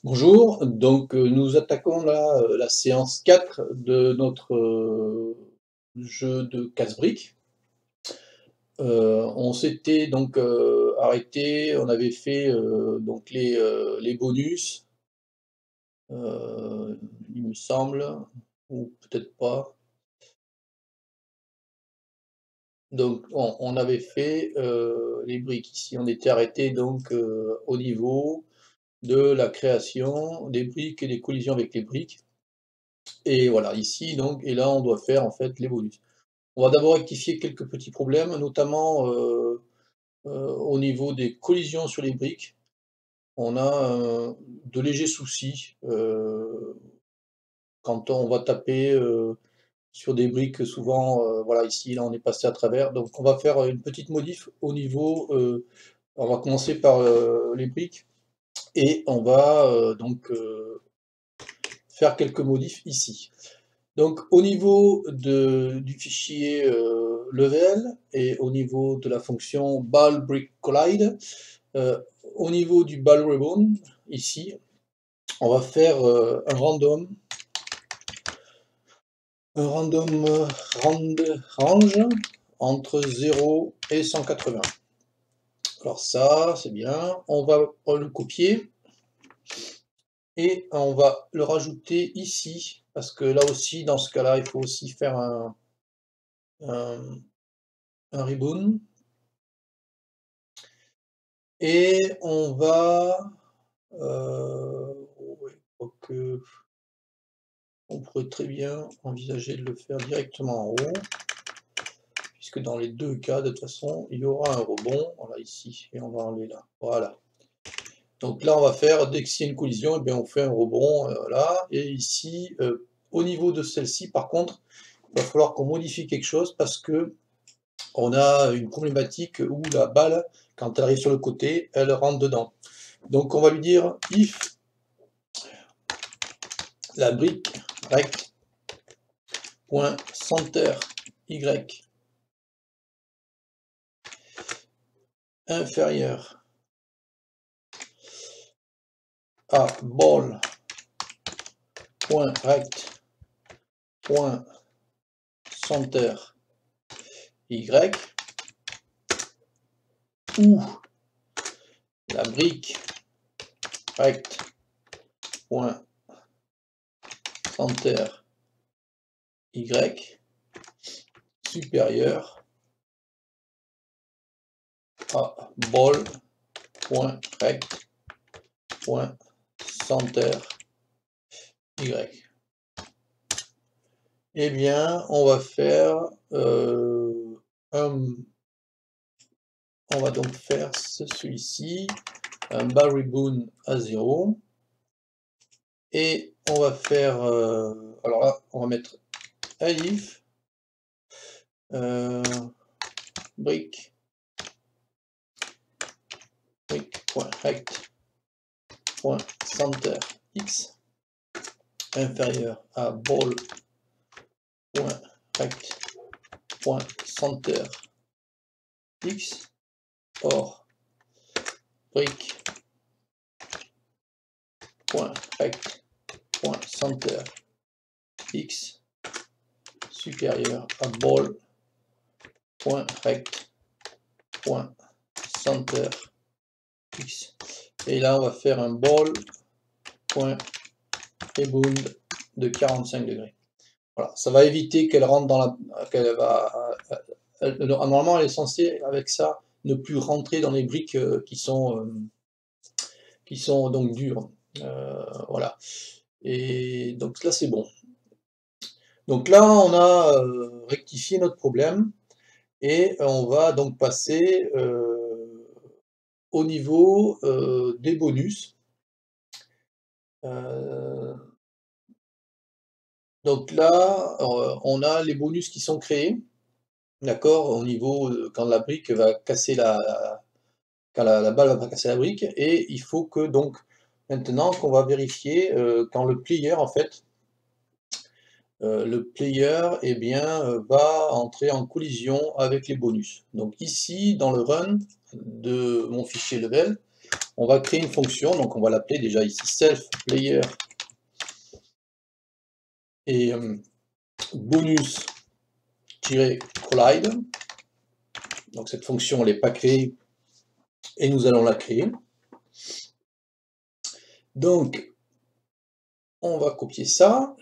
Bonjour, donc nous attaquons là la séance 4 de notre jeu de casse-briques. On s'était donc arrêté, on avait fait donc les bonus, euh, il me semble, ou peut-être pas. Donc on avait fait les briques ici, on était arrêté donc au niveau de la création des briques et des collisions avec les briques. Et voilà, ici donc, et là on doit faire en fait les bonus. On va d'abord rectifier quelques petits problèmes, notamment au niveau des collisions sur les briques. On a de légers soucis quand on va taper sur des briques. Souvent, voilà, ici, là, on est passé à travers. Donc, on va faire une petite modif au niveau. On va commencer par les briques et on va donc faire quelques modifs ici. Donc au niveau du fichier level et au niveau de la fonction ball brick collide, euh, au niveau du ball ribbon, ici, on va faire un random range entre 0 et 180. Alors ça, c'est bien. On va le copier et on va le rajouter ici, parce que là aussi, dans ce cas-là, il faut aussi faire un, un ribbon. Et on va, ouais, quoique, on pourrait très bien envisager de le faire directement en haut, puisque dans les deux cas, de toute façon, il y aura un rebond, voilà ici, et on va enlever là, voilà. Donc là, on va faire, dès qu'il y a une collision, et bien on fait un rebond, là, et ici, au niveau de celle-ci, par contre, il va falloir qu'on modifie quelque chose, parce que on a une problématique où la balle, quand elle arrive sur le côté, elle rentre dedans. Donc on va lui dire if la brique rect point center y inférieur à ball point rect point center y, ou la brique rect point center y supérieur à ball point rect point center y. Eh bien, on va faire on va donc faire celui-ci, un ball ribbon à 0. Et on va faire, alors là, on va mettre if brick brick.rect.center x inférieur à ball.rect.center x, or brick.rect.center x supérieur à ball.rect.center x. Et là, on va faire un ball.rebound de 45 degrés. Voilà, ça va éviter qu'elle rentre dans la... qu'elle va, normalement, elle est censée, avec ça, ne plus rentrer dans les briques qui sont donc dures. Voilà. Et donc là, c'est bon. Donc là, on a rectifié notre problème et on va donc passer au niveau des bonus. Donc là, on a les bonus qui sont créés, d'accord, au niveau quand la brique va casser quand la balle va casser la brique, et il faut que donc maintenant qu'on va vérifier quand le player en fait, le player eh bien va entrer en collision avec les bonus. Donc ici dans le run de mon fichier level, on va créer une fonction, donc on va l'appeler déjà ici self player et bonus-collide. Donc cette fonction elle n'est pas créée et nous allons la créer. Donc on va copier ça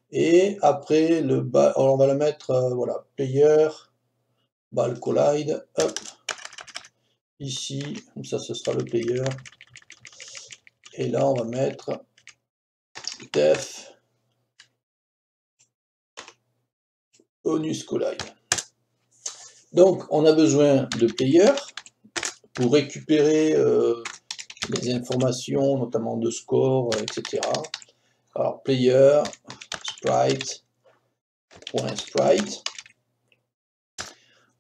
et après le bas, on va la mettre voilà, player ball collide, hop, ici, comme ça ce sera le player, et là on va mettre def bonus collide. Donc on a besoin de player pour récupérer les informations, notamment de score, etc. Alors player sprite.sprite.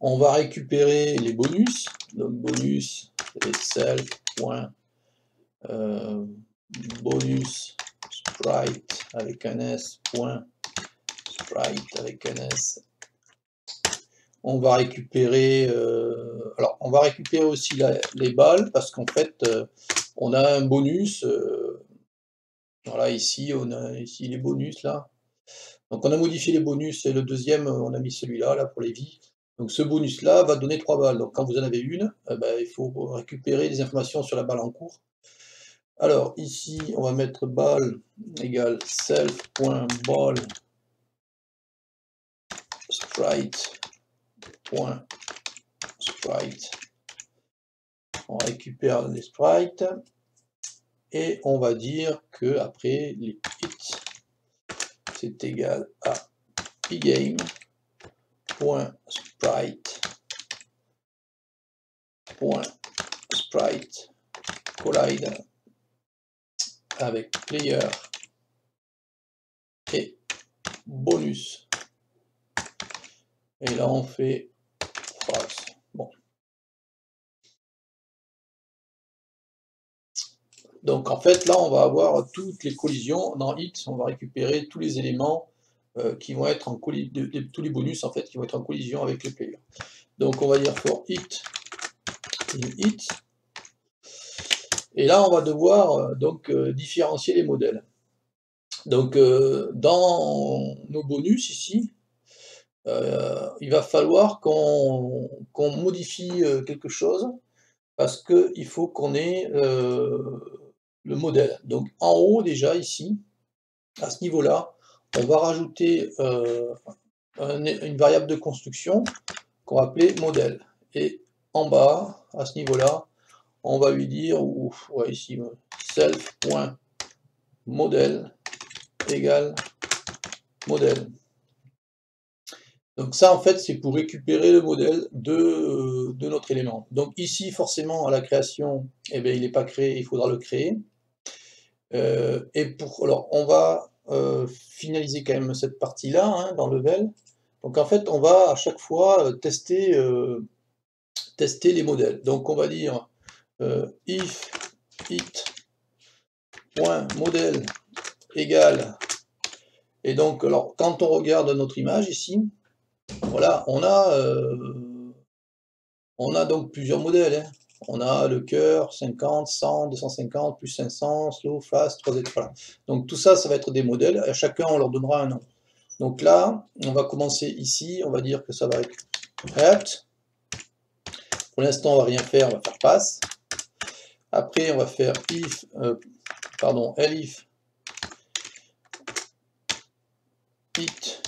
On va récupérer les bonus, donc bonus et self.bonus sprite avec un s, sprite avec un s. On va récupérer, alors on va récupérer aussi les balles parce qu'en fait on a un bonus. Voilà, ici on a ici les bonus là. Donc on a modifié les bonus et le deuxième on a mis celui-là là pour les vies. Donc ce bonus là va donner 3 balles. Donc quand vous en avez une, il faut récupérer des informations sur la balle en cours. Alors ici on va mettre balle égale self.ball sprite.sprite. On récupère les sprites et on va dire que après les hits c'est égal à pgame.sprite collide avec player et bonus. Et là on fait false. Bon. Donc en fait là on va avoir toutes les collisions dans hit, on va récupérer tous les éléments qui vont être en collision, tous les bonus en fait qui vont être en collision avec le player. Donc on va dire for hit in hit. Et là on va devoir donc différencier les modèles. Donc dans nos bonus ici, il va falloir qu'on modifie quelque chose parce qu'il faut qu'on ait le modèle. Donc en haut déjà ici, à ce niveau-là, on va rajouter une variable de construction qu'on va appeler modèle. Et en bas, à ce niveau-là, on va lui dire, ouais, ici, self.modèle égale modèle. Donc ça, en fait, c'est pour récupérer le modèle de notre élément. Donc ici, forcément, à la création, eh bien, il n'est pas créé, il faudra le créer. Alors, on va finaliser quand même cette partie-là, hein, dans Level. Donc en fait, on va à chaque fois tester les modèles. Donc on va dire if it.modèle égale, et donc alors quand on regarde notre image ici, voilà, on a donc plusieurs modèles, hein. On a le cœur, 50, 100, 250, plus 500, slow, fast, 3 étoiles. Donc tout ça, ça va être des modèles, à chacun on leur donnera un nom. Donc là, on va commencer ici, on va dire que ça va être hat. Pour l'instant, on va rien faire, on va faire pass. Après, on va faire elif it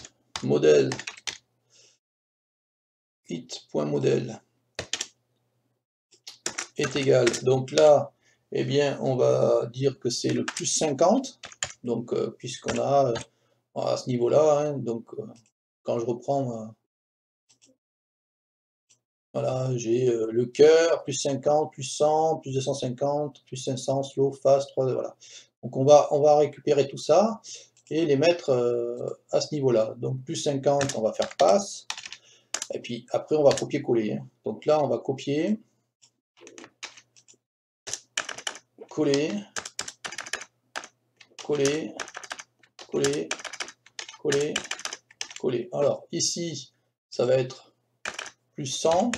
modèle it.modèle est égal. Donc là, eh bien, on va dire que c'est le plus 50. Donc, puisqu'on a à ce niveau-là, hein, donc quand je reprends, voilà, j'ai le cœur, plus 50, plus 100, plus 250, plus 500, slow, fast, 3, voilà. Donc on va récupérer tout ça et les mettre à ce niveau-là. Donc plus 50, on va faire pass. Et puis après, on va copier-coller, hein. Donc là, on va copier, coller, coller, coller, coller, coller. Alors ici, ça va être plus 100,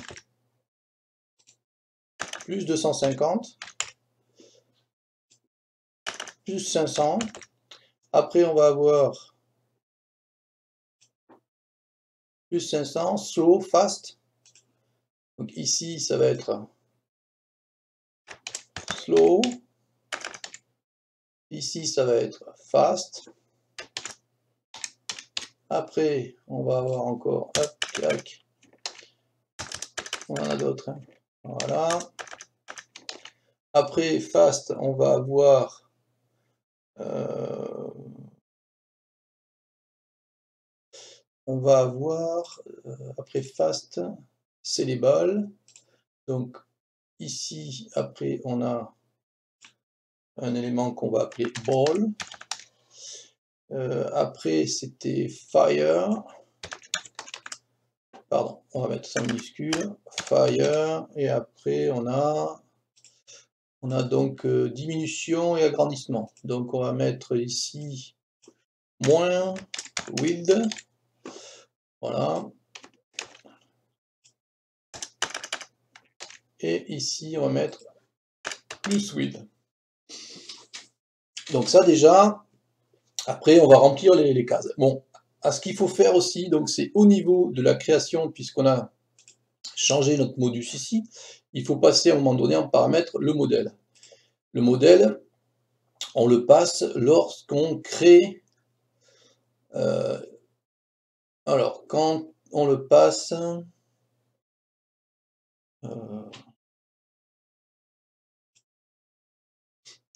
plus 250, plus 500. Après, on va avoir plus 500, slow, fast. Donc ici, ça va être slow. Ici, ça va être fast. Après, on va avoir encore, hop, clac. On en a d'autres, hein. Voilà. Après fast, on va avoir après fast, c'est les balles. Donc ici, après, on a un élément qu'on va appeler ball. Après, c'était fire. Pardon, on va mettre ça en minuscule. Fire. Et après, on a donc diminution et agrandissement. Donc on va mettre ici moins width. Voilà. Et ici, on va mettre plus width. Donc ça déjà, après on va remplir les cases. Bon, ce qu'il faut faire aussi, donc c'est au niveau de la création, puisqu'on a changé notre modus ici, il faut passer à un moment donné en paramètre le modèle. Le modèle, on le passe lorsqu'on crée... alors, quand on le passe...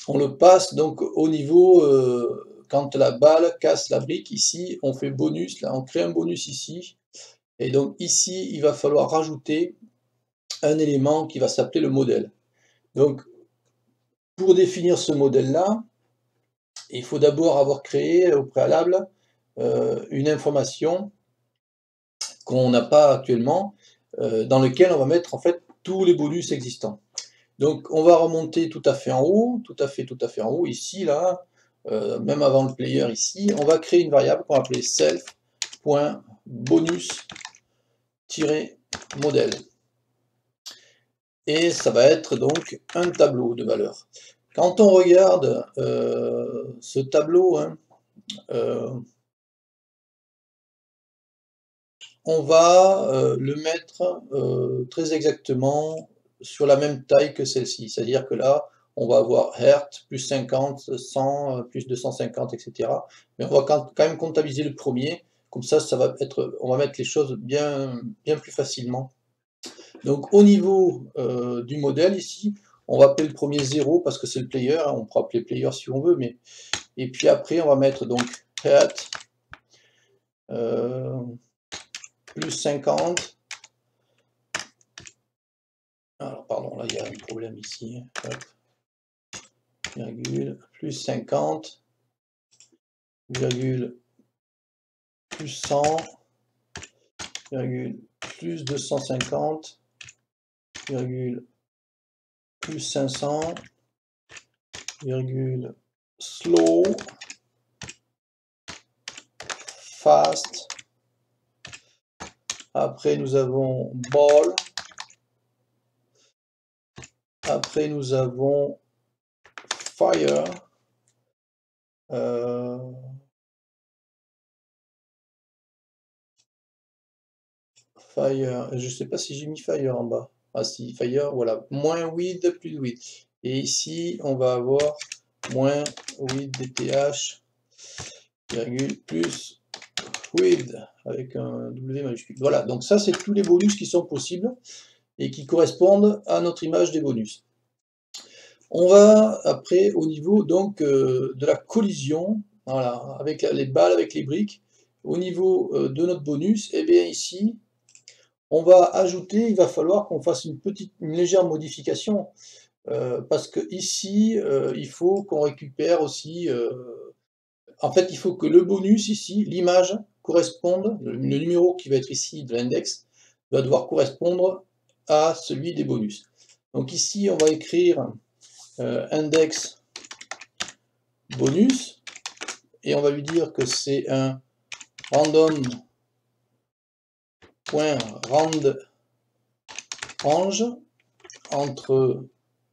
on le passe donc au niveau... quand la balle casse la brique, ici, on fait bonus, là, on crée un bonus ici. Et donc ici, il va falloir rajouter un élément qui va s'appeler le modèle. Donc, pour définir ce modèle-là, il faut d'abord avoir créé au préalable une information qu'on n'a pas actuellement, dans lequel on va mettre en fait tous les bonus existants. Donc, on va remonter tout à fait en haut, tout à fait en haut, ici, là, même avant le player ici, on va créer une variable qu'on va appeler self.bonus-modèle. Et ça va être donc un tableau de valeurs. Quand on regarde ce tableau, hein, on va le mettre très exactement sur la même taille que celle-ci. C'est-à-dire que là, on va avoir Hertz, plus 50, 100, plus 250, etc. Mais on va quand même comptabiliser le premier. Comme ça, on va mettre les choses bien plus facilement. Donc au niveau du modèle ici, on va appeler le premier 0 parce que c'est le player, hein, on peut appeler player si on veut, mais et puis après on va mettre donc head plus 50. Alors pardon, là il y a un problème ici. Hop. Virgule plus 50, virgule plus 100, virgule plus 250, virgule plus 500, virgule slow, fast. Après nous avons ball. Après nous avons fire. Fire, je sais pas si j'ai mis fire en bas. Ah si, fire, voilà. Moins width, plus width. Et ici, on va avoir moins width dth, virgule, plus width, avec un W majuscule. Voilà, donc ça, c'est tous les bonus qui sont possibles et qui correspondent à notre image des bonus. On va après au niveau donc de la collision, voilà, avec les balles, avec les briques. Au niveau de notre bonus, et bien ici, on va ajouter, il va falloir qu'on fasse une légère modification, parce que ici, il faut qu'on récupère aussi, en fait, il faut que le bonus ici, l'image, corresponde, le numéro qui va être ici de l'index, va devoir correspondre à celui des bonus. Donc ici, on va écrire index bonus, et on va lui dire que c'est un random.randRange, entre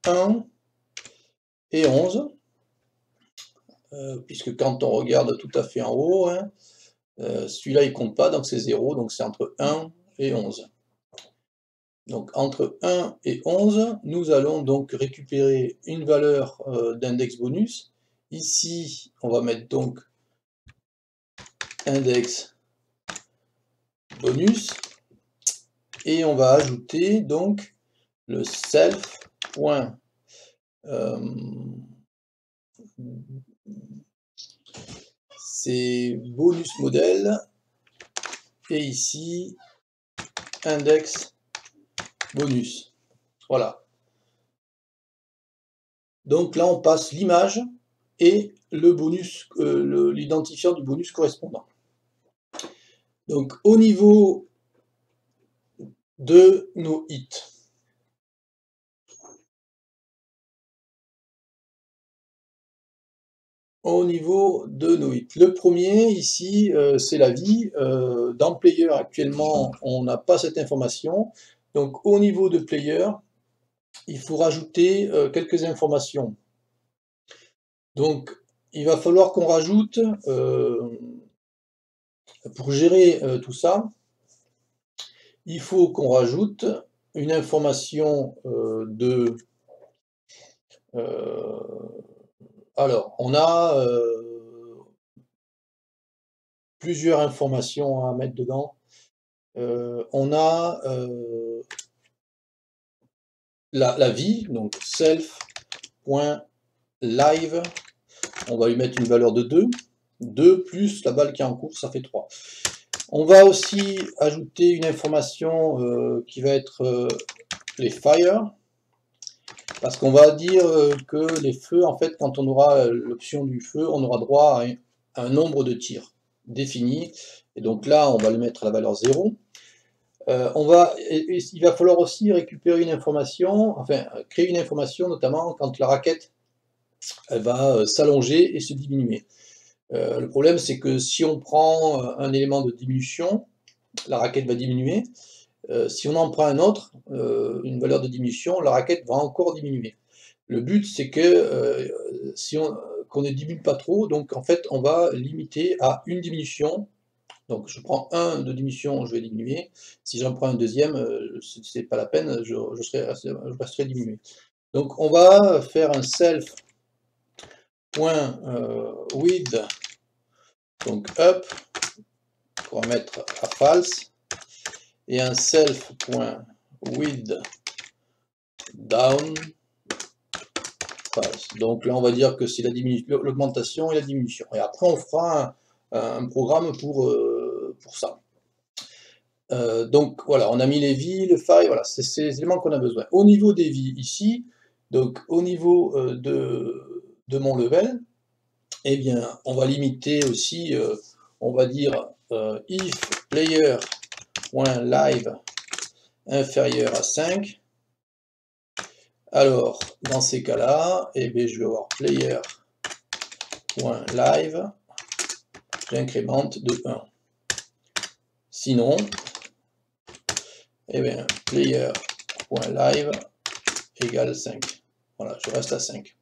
1 et 11, puisque quand on regarde tout à fait en haut, hein, celui-là il compte pas, donc c'est 0, donc c'est entre 1 et 11. Donc entre 1 et 11, nous allons donc récupérer une valeur d'index bonus. Ici, on va mettre donc index bonus, et on va ajouter donc le self. C'est bonus modèle, et ici index bonus. Voilà. Donc là on passe l'image et le bonus, l'identifiant du bonus correspondant. Donc au niveau de nos hits, le premier ici, c'est la vie. Dans Player actuellement, on n'a pas cette information. Donc au niveau de Player, il faut rajouter quelques informations. Donc il va falloir qu'on rajoute, pour gérer tout ça, il faut qu'on rajoute une information alors, on a plusieurs informations à mettre dedans. On a la vie, donc self.live, on va lui mettre une valeur de 2. 2 plus la balle qui est en cours, ça fait 3. On va aussi ajouter une information qui va être les fire, parce qu'on va dire que les feux, en fait, quand on aura l'option du feu, on aura droit à un nombre de tirs défini, et donc là, on va lui mettre la valeur 0. Il va falloir aussi récupérer une information, enfin, créer une information, notamment quand la raquette elle va s'allonger et se diminuer. Le problème, c'est que si on prend un élément de diminution, la raquette va diminuer. Si on en prend un autre, une valeur de diminution, la raquette va encore diminuer. Le but, c'est que qu'on ne diminue pas trop, donc en fait, on va limiter à une diminution. Donc je prends 1 de diminution, je vais diminuer. Si j'en prends un deuxième, c'est pas la peine, je resterai diminué. Donc on va faire un self.width, donc up, qu'on va mettre à false, et un self.width down, false. Donc là on va dire que c'est l'augmentation et la diminution. Et après on fera un programme pour ça. Donc voilà, on a mis les vies, le file, voilà, c'est ces éléments qu'on a besoin. Au niveau des vies ici, donc au niveau de mon level, eh bien on va limiter aussi, on va dire if player.live inférieur à 5. Alors dans ces cas-là, eh bien, je vais avoir player.live, j'incrémente de 1. Sinon, eh bien, player.live égale 5. Voilà, je reste à 5.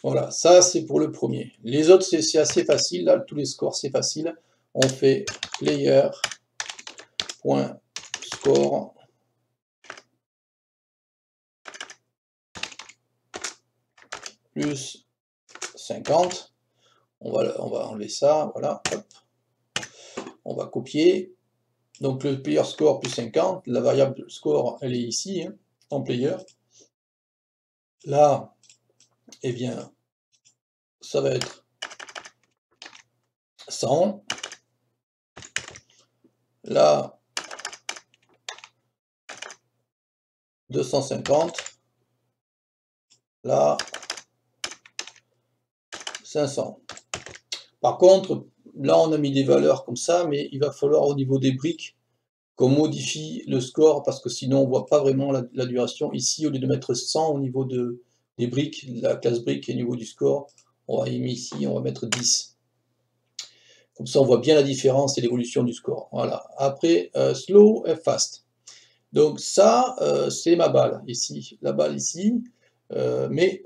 Voilà, ça c'est pour le premier. Les autres, c'est assez facile. Là, tous les scores, c'est facile. On fait player.score plus 50. On va enlever ça. Voilà, hop. On va copier. Donc le player score plus 50, la variable score, elle est ici, hein, en player. Là, eh bien, ça va être 100. Là, 250. Là, 500. Par contre, là, on a mis des valeurs comme ça, mais il va falloir au niveau des briques qu'on modifie le score, parce que sinon on ne voit pas vraiment la duration. Ici, au lieu de mettre 100 au niveau des briques, la classe brique et au niveau du score, on va ici, on va mettre 10. Comme ça, on voit bien la différence et l'évolution du score. Voilà. Après, slow et fast. Donc ça, c'est ma balle ici, la balle ici, mais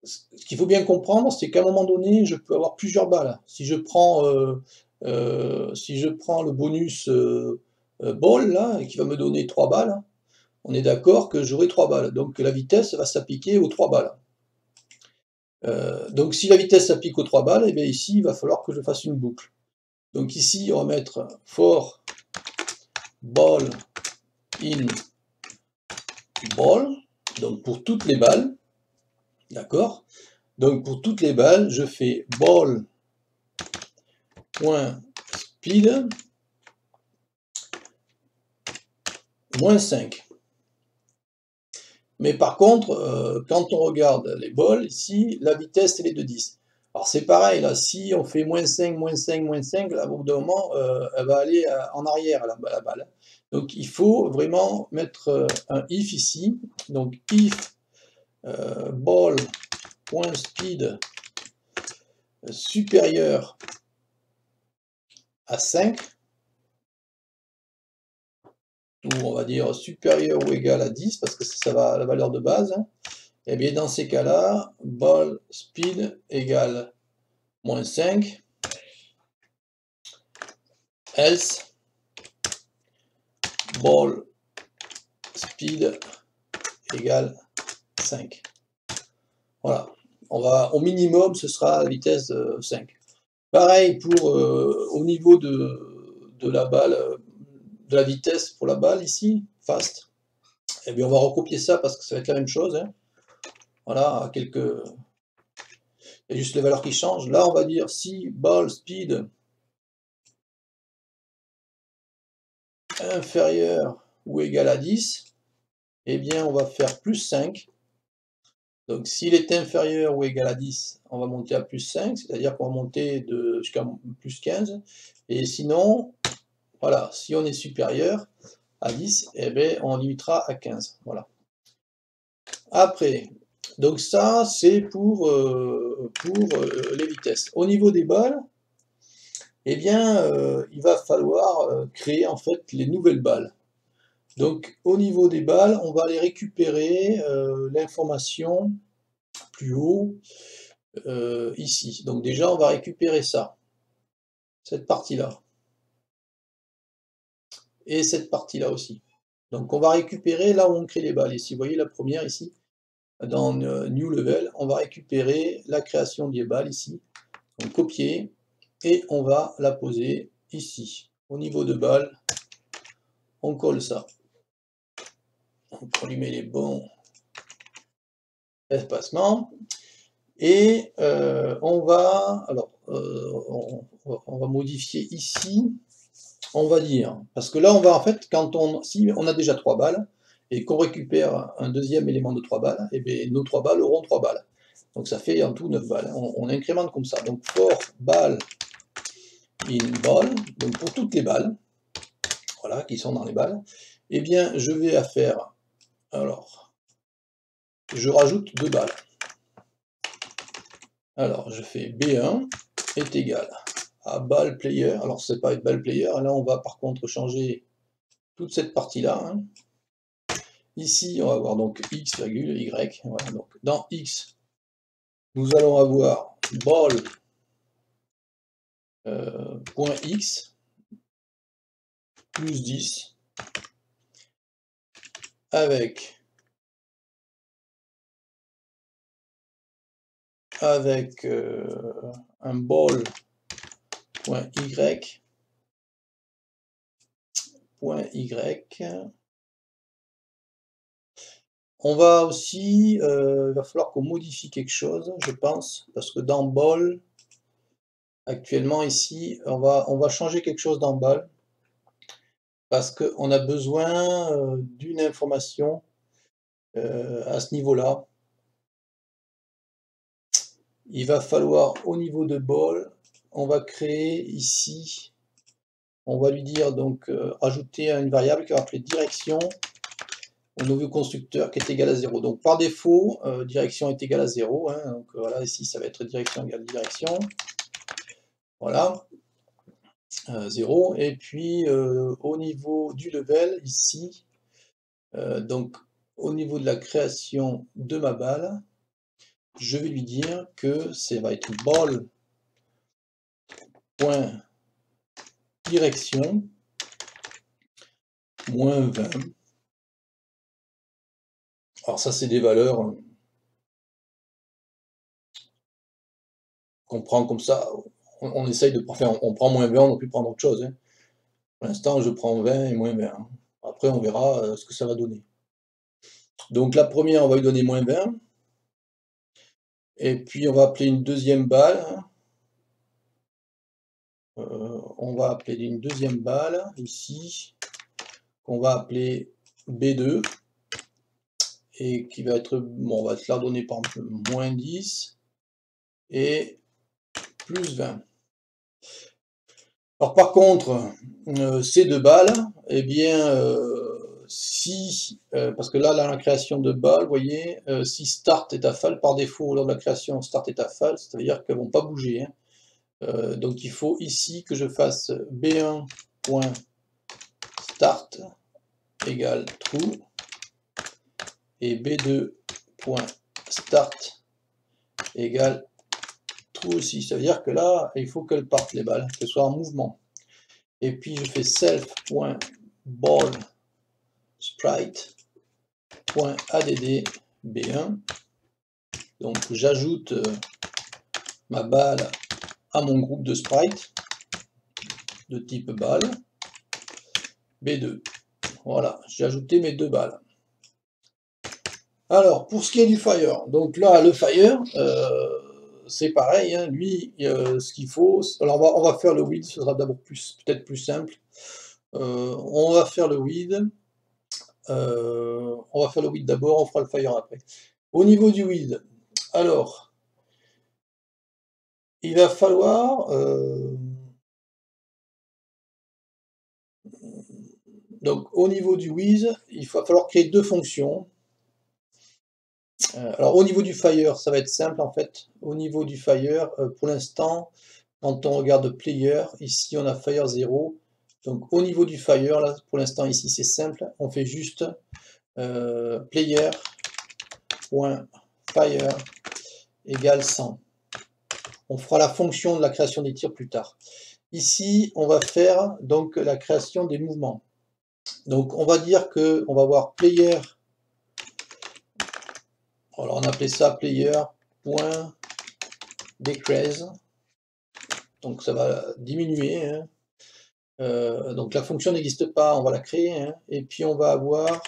ce qu'il faut bien comprendre, c'est qu'à un moment donné, je peux avoir plusieurs balles. Si je prends le bonus, ball là, et qui va me donner 3 balles, on est d'accord que j'aurai 3 balles. Donc la vitesse va s'appliquer aux 3 balles. Donc si la vitesse s'applique aux 3 balles, et bien ici, il va falloir que je fasse une boucle. Donc ici, on va mettre for ball in ball, donc pour toutes les balles, d'accord? Donc pour toutes les balles, je fais ball.speed moins 5. Mais par contre, quand on regarde les balles, ici, la vitesse, elle est de 10. Alors c'est pareil, là, si on fait moins 5, moins 5, moins 5, là, au bout d'un moment, elle va aller en arrière, la balle. Donc il faut vraiment mettre un if ici. Donc if ball.speed supérieur à 5, ou on va dire supérieur ou égal à 10, parce que ça va la valeur de base, hein. Et bien dans ces cas-là, ball speed égale moins 5, else ball speed égale 5. Voilà. Au minimum, ce sera la vitesse 5. Pareil pour au niveau de la balle, de la vitesse pour la balle ici, fast. Et bien on va recopier ça parce que ça va être la même chose, hein. Voilà, il y a juste les valeurs qui changent. Là, on va dire si ball speed inférieur ou égal à 10, eh bien on va faire plus 5. Donc s'il est inférieur ou égal à 10, on va monter à plus 5, c'est-à-dire qu'on va monter jusqu'à plus 15. Et sinon, voilà, si on est supérieur à 10, eh bien on limitera à 15. Voilà. Après, donc ça c'est pour les vitesses. Au niveau des balles, eh bien il va falloir créer en fait les nouvelles balles. Donc au niveau des balles, on va aller récupérer l'information plus haut ici. Donc déjà, on va récupérer ça, cette partie-là, et cette partie-là aussi. Donc on va récupérer là où on crée les balles. Ici, vous voyez la première ici, dans New Level, on va récupérer la création des balles ici. Donc copier, et on va la poser ici. Au niveau de balles, on colle ça. Donc on lui met les bons espacements. Et on va modifier ici, on va dire, parce que là on va en fait, si on a déjà 3 balles, et qu'on récupère un deuxième élément de 3 balles, et bien nos 3 balles auront 3 balles. Donc ça fait en tout 9 balles. On incrémente comme ça. Donc for ball in ball, donc pour toutes les balles, voilà, qui sont dans les balles, et bien je vais faire, alors, je rajoute 2 balles. Alors je fais B1 est égal à ball player. Alors c'est pas ball player, là on va par contre changer toute cette partie-là, hein. Ici on va avoir donc x, y. Voilà, donc dans x, nous allons avoir ball point x plus 10 avec un ball point y point y. On va aussi, il va falloir qu'on modifie quelque chose, je pense, parce que dans ball, actuellement ici, on va changer quelque chose dans ball, parce qu'on a besoin d'une information à ce niveau-là. Il va falloir, au niveau de ball, on va créer ici, on va lui dire donc ajouter une variable qui va appeler direction au nouveau constructeur qui est égal à 0. Donc par défaut, direction est égal à 0, hein, donc voilà, ici ça va être direction égale direction. Voilà. 0, et puis au niveau du level, ici, donc au niveau de la création de ma balle, je vais lui dire que ça va être ball.direction -20. Alors ça, c'est des valeurs qu'on prend comme ça, on essaye de, enfin, on prend -20, on aurait pu prendre autre chose, hein. Pour l'instant, je prends 20 et -20, hein. Après, on verra ce que ça va donner. Donc la première, on va lui donner -20, et puis on va appeler une deuxième balle, on va appeler une deuxième balle, ici, qu'on va appeler B2, et qui va être, bon, on va te la donner par exemple -10 et +20. Alors par contre, ces deux balles, eh bien, parce que là, la création de balles, vous voyez, si start est à fal, par défaut, lors de la création, start est à fal, c'est-à-dire qu'elles ne vont pas bouger, hein. Donc il faut ici que je fasse b1.start égale true, et b2.start égale true aussi. Ça veut dire que là, il faut qu'elles partent, les balles, qu'elles soient en mouvement. Et puis je fais self.ballSprite.add b1. Donc j'ajoute ma balle à mon groupe de sprites de type balle B2. Voilà, j'ai ajouté mes deux balles. Alors, pour ce qui est du fire, donc là, le fire, c'est pareil, hein, lui, ce qu'il faut, alors on va faire le weed, ce sera d'abord peut-être plus simple. On va faire le weed, d'abord, on fera le fire après. Au niveau du weed, alors, il va falloir, donc au niveau du weed, il va falloir créer deux fonctions. Alors au niveau du fire, ça va être simple en fait. Au niveau du fire, pour l'instant, quand on regarde player, ici on a fire 0. Donc au niveau du fire, là pour l'instant ici c'est simple, on fait juste player.fire égale 100. On fera la fonction de la création des tirs plus tard. Ici, on va faire donc la création des mouvements. Donc on va dire que on va voir player. Alors on appelait ça player.decrease. Donc ça va diminuer, hein. Donc la fonction n'existe pas, on va la créer, hein. Et puis on va avoir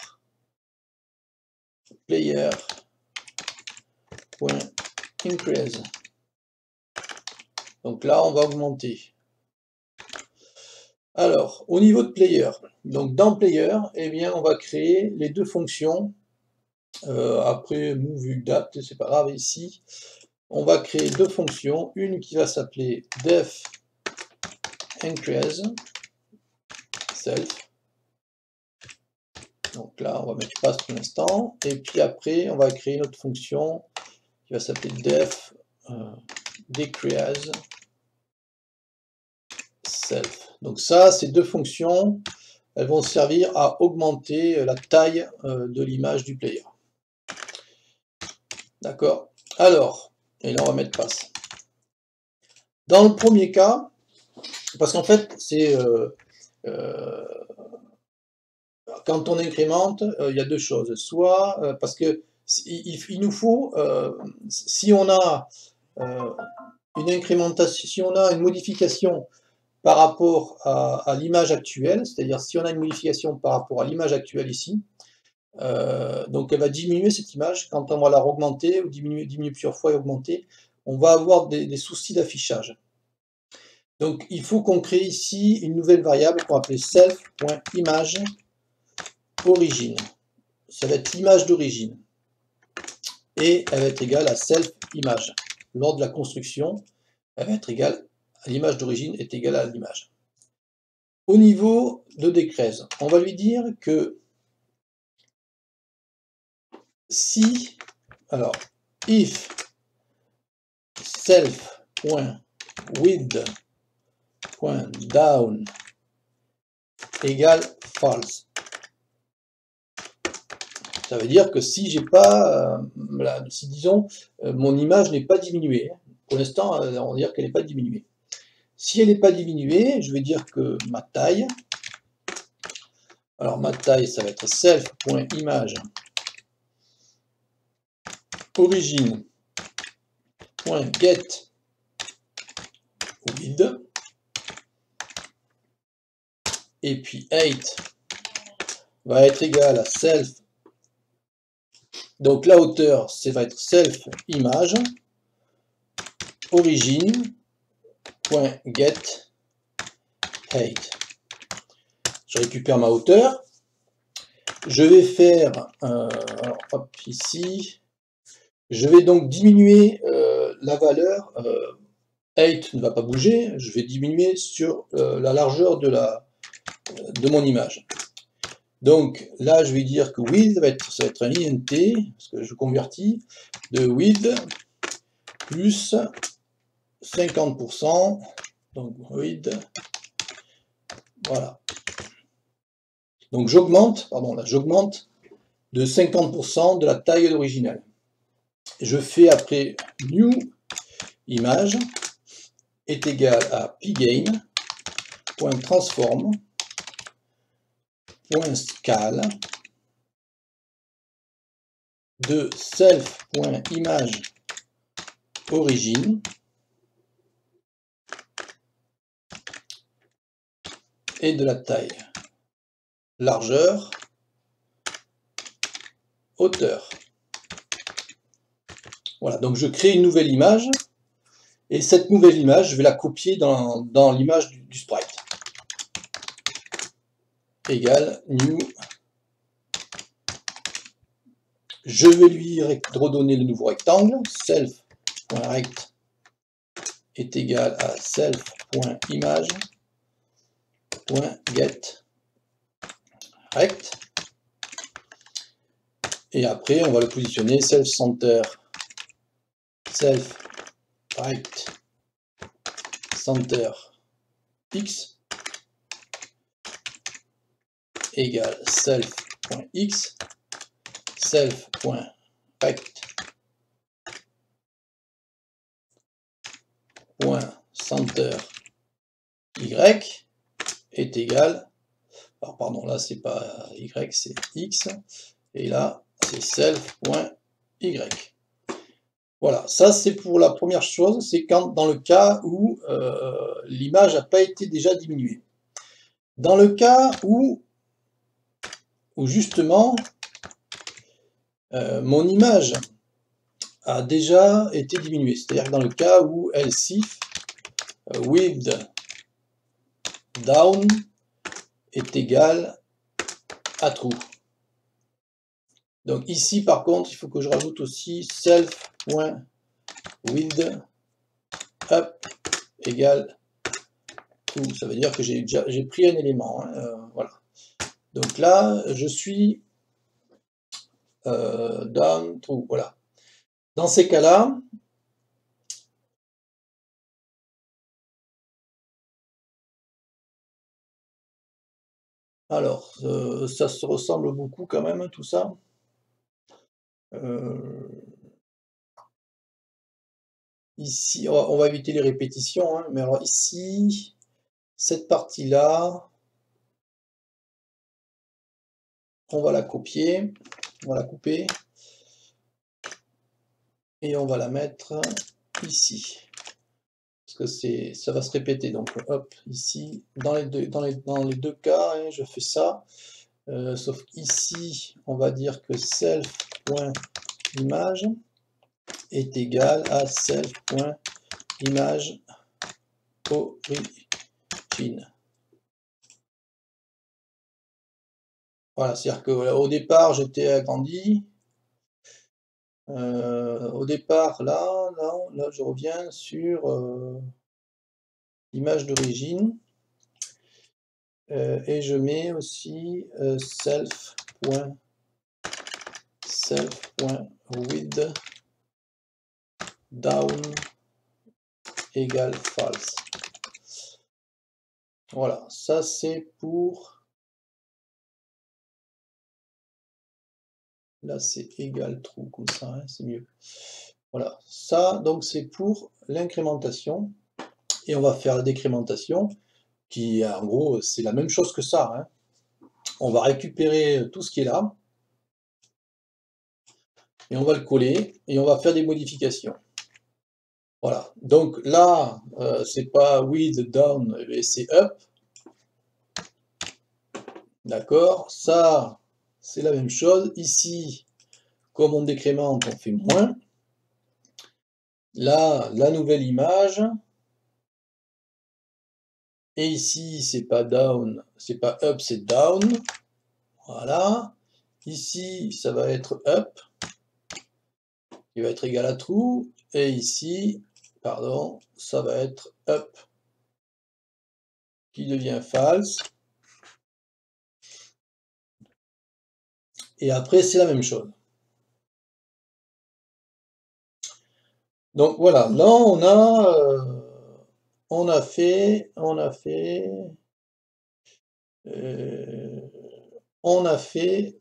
player.increase. Donc là on va augmenter. Alors au niveau de player, donc dans player, eh bien on va créer les deux fonctions. Après move adapt, c'est pas grave, ici on va créer deux fonctions, une qui va s'appeler def increase self. Donc là, on va mettre pass pour l'instant. Et puis après, on va créer une autre fonction qui va s'appeler def decrease self. Donc ça, ces deux fonctions, elles vont servir à augmenter la taille de l'image du player. D'accord? Alors, et là, on va mettre pass. Dans le premier cas, parce qu'en fait, c'est quand on incrémente, il y a deux choses. Soit parce que il nous faut, si on a une incrémentation, si on a une modification par rapport à l'image actuelle, c'est-à-dire si on a une modification par rapport à l'image actuelle ici, donc elle va diminuer cette image, quand on va la augmenter, ou diminuer plusieurs fois et augmenter, on va avoir des soucis d'affichage. Donc il faut qu'on crée ici une nouvelle variable qu'on va appeler self.image origine. Ça va être l'image d'origine. Et elle va être égale à self-image. Lors de la construction, elle va être égale à l'image d'origine est égale à l'image. Au niveau de decrease, on va lui dire que si, alors, if self.width self.down égale false. Ça veut dire que si j'ai pas, si disons, mon image n'est pas diminuée, pour l'instant, on va dire qu'elle n'est pas diminuée. Si elle n'est pas diminuée, je vais dire que ma taille, alors ma taille, ça va être self.image origin.get width, et puis height va être égal à self. Donc la hauteur, ça va être self image origin.get height. Je récupère ma hauteur. Je vais faire, alors hop, ici, je vais donc diminuer la valeur, height ne va pas bouger, je vais diminuer sur la largeur de mon image. Donc là, je vais dire que width, ça va être un int, parce que je convertis, de width plus 50%, donc width, voilà. Donc j'augmente, pardon, là j'augmente de 50% de la taille originale. Je fais après new image est égal à pgain.transform.scale de self.image origin et de la taille, largeur, hauteur. Voilà, donc je crée une nouvelle image, et cette nouvelle image, je vais la copier dans l'image du sprite. Égale new. Je vais lui redonner le nouveau rectangle, self.rect est égal à self.image.get rect. Et après, on va le positionner self-center, self-right, center x égale self.x, self.rect.center y est égal, alors pardon, là c'est pas y, c'est x, et là c'est self.y. Voilà, ça c'est pour la première chose, c'est dans le cas où l'image n'a pas été déjà diminuée. Dans le cas où justement mon image a déjà été diminuée, c'est-à-dire dans le cas où elsif width down est égal à true. Donc ici par contre il faut que je rajoute aussi self.width up égale true. Ça veut dire que j'ai pris un élément, hein, voilà. Donc là je suis down true, voilà. Dans ces cas-là, alors ça se ressemble beaucoup quand même tout ça. Ici, on va éviter les répétitions, hein, mais alors ici, cette partie-là, on va la copier, on va la couper, et on va la mettre ici. Parce que ça va se répéter, donc hop, ici, dans les deux cas, hein, je fais ça, sauf ici, on va dire que self.image est égal à self.image origin. Voilà, c'est-à-dire qu'au départ, j'étais agrandi. Au départ, là, je reviens sur l'image d'origine. Et je mets aussi self.width down égale false. Voilà, ça c'est pour... Là c'est égal true, comme ça, hein, c'est mieux. Voilà, ça donc c'est pour l'incrémentation. Et on va faire la décrémentation, qui en gros c'est la même chose que ça, hein. On va récupérer tout ce qui est là, et on va le coller, et on va faire des modifications. Voilà, donc là, c'est pas with, down, mais c'est up. D'accord, ça, c'est la même chose. Ici, comme on décrémente, on fait moins. Là, la nouvelle image. Et ici, c'est pas down, c'est pas up, c'est down. Voilà. Ici, ça va être up, qui va être égal à true. Et ici, pardon, ça va être up, qui devient false. Et après, c'est la même chose. Donc voilà, là on a fait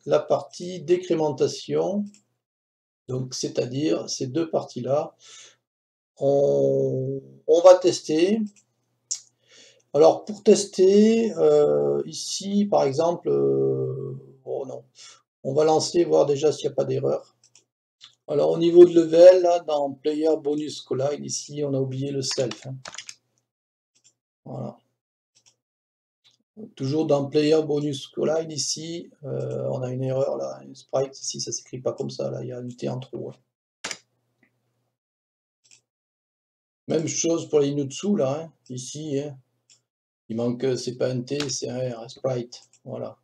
la partie décrémentation, donc c'est-à-dire ces deux parties-là. On va tester. Alors pour tester, ici par exemple, oh non, on va lancer, voir déjà s'il n'y a pas d'erreur. Alors au niveau de level, là, dans Player Bonus Collide, ici on a oublié le self, hein. Voilà. Toujours dans Player Bonus Collide, ici, on a une erreur là, une sprite, ici ça s'écrit pas comme ça, là, il y a un T en trop, hein. Même chose pour les Inutsu, là, hein, ici, hein. Il manque, c'est pas un T, c'est un R, un sprite, voilà.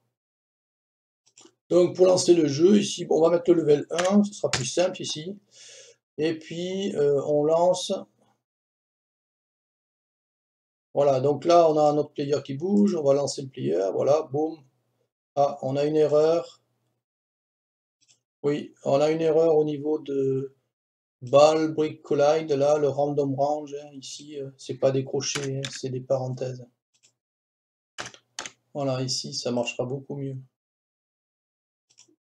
Donc pour lancer le jeu, ici, bon, on va mettre le level 1, ce sera plus simple ici. Et puis on lance. Voilà, donc là on a un autre player qui bouge, on va lancer le player, voilà, boum. Ah, on a une erreur. Oui, on a une erreur au niveau de Ball Brick Collide, là, le random range, hein, ici, c'est pas des crochets, hein, c'est des parenthèses. Voilà, ici ça marchera beaucoup mieux.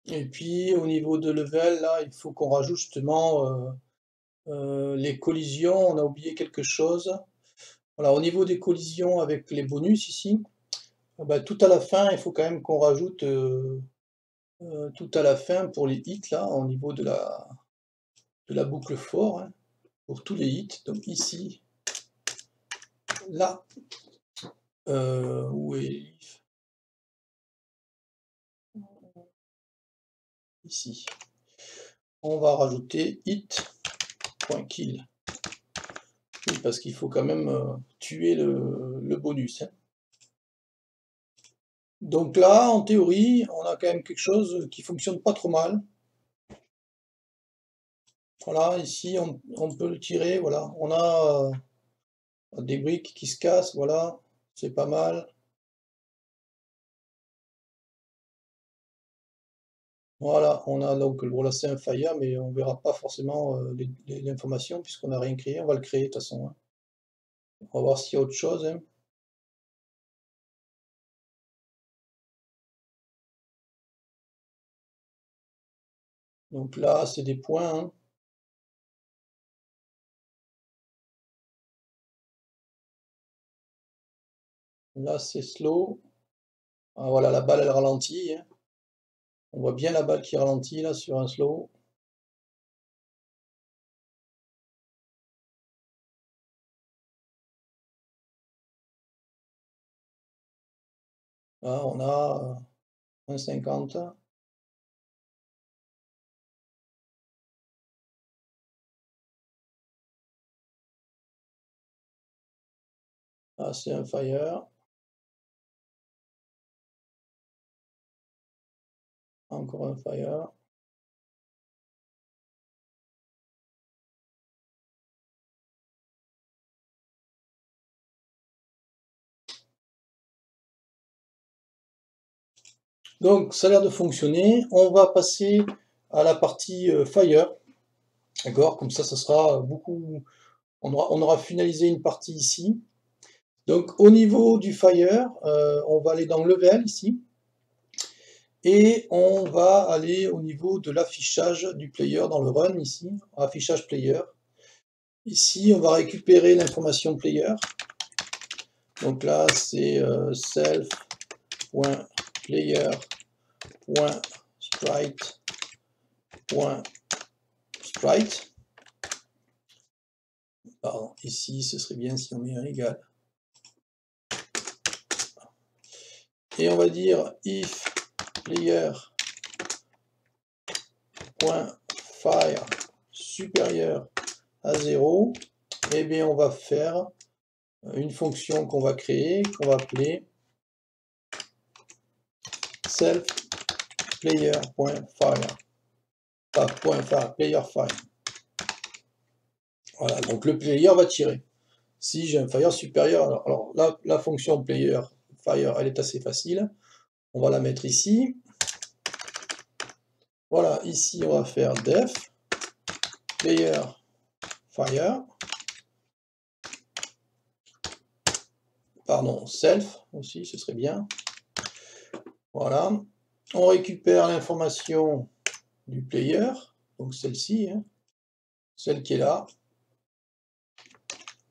Et puis au niveau de level, là, il faut qu'on rajoute justement les collisions, on a oublié quelque chose. Voilà, au niveau des collisions avec les bonus ici, bah, tout à la fin, il faut quand même qu'on rajoute tout à la fin pour les hits, là, au niveau de la boucle for, hein, pour tous les hits. Donc ici, là, où est ici, on va rajouter hit.kill. Oui, parce qu'il faut quand même tuer le bonus, hein. Donc là, en théorie, on a quand même quelque chose qui fonctionne pas trop mal. Voilà, ici, on peut le tirer, voilà. On a des briques qui se cassent, voilà, c'est pas mal. Voilà, on a donc, voilà, c'est un fire, mais on verra pas forcément l'information puisqu'on n'a rien créé, on va le créer de toute façon, hein. On va voir s'il y a autre chose, hein. Donc là, c'est des points, hein. Là, c'est slow. Ah, voilà, la balle, elle ralentit, hein. On voit bien la balle qui ralentit là sur un slow. Là, on a 1,50. Là, c'est un fire. Encore un fire. Donc, ça a l'air de fonctionner. On va passer à la partie fire. D'accord? Comme ça sera beaucoup. On aura finalisé une partie ici. Donc au niveau du Fire, on va aller dans Level ici, et on va aller au niveau de l'affichage du player dans le Run ici, affichage player. Ici, on va récupérer l'information player. Donc là, c'est self.player.sprite. Pardon, ici, ce serait bien si on met un égal. Et on va dire if player.fire supérieur à 0, et bien on va faire une fonction qu'on va créer, qu'on va appeler self.player.fire. Pas .fire, player.fire. Voilà, donc le player va tirer. Si j'ai un fire supérieur, alors là, la fonction player fire, elle est assez facile. On va la mettre ici. Voilà, ici on va faire def player fire. Pardon, self aussi, ce serait bien. Voilà. On récupère l'information du player, donc celle-ci, hein, celle qui est là.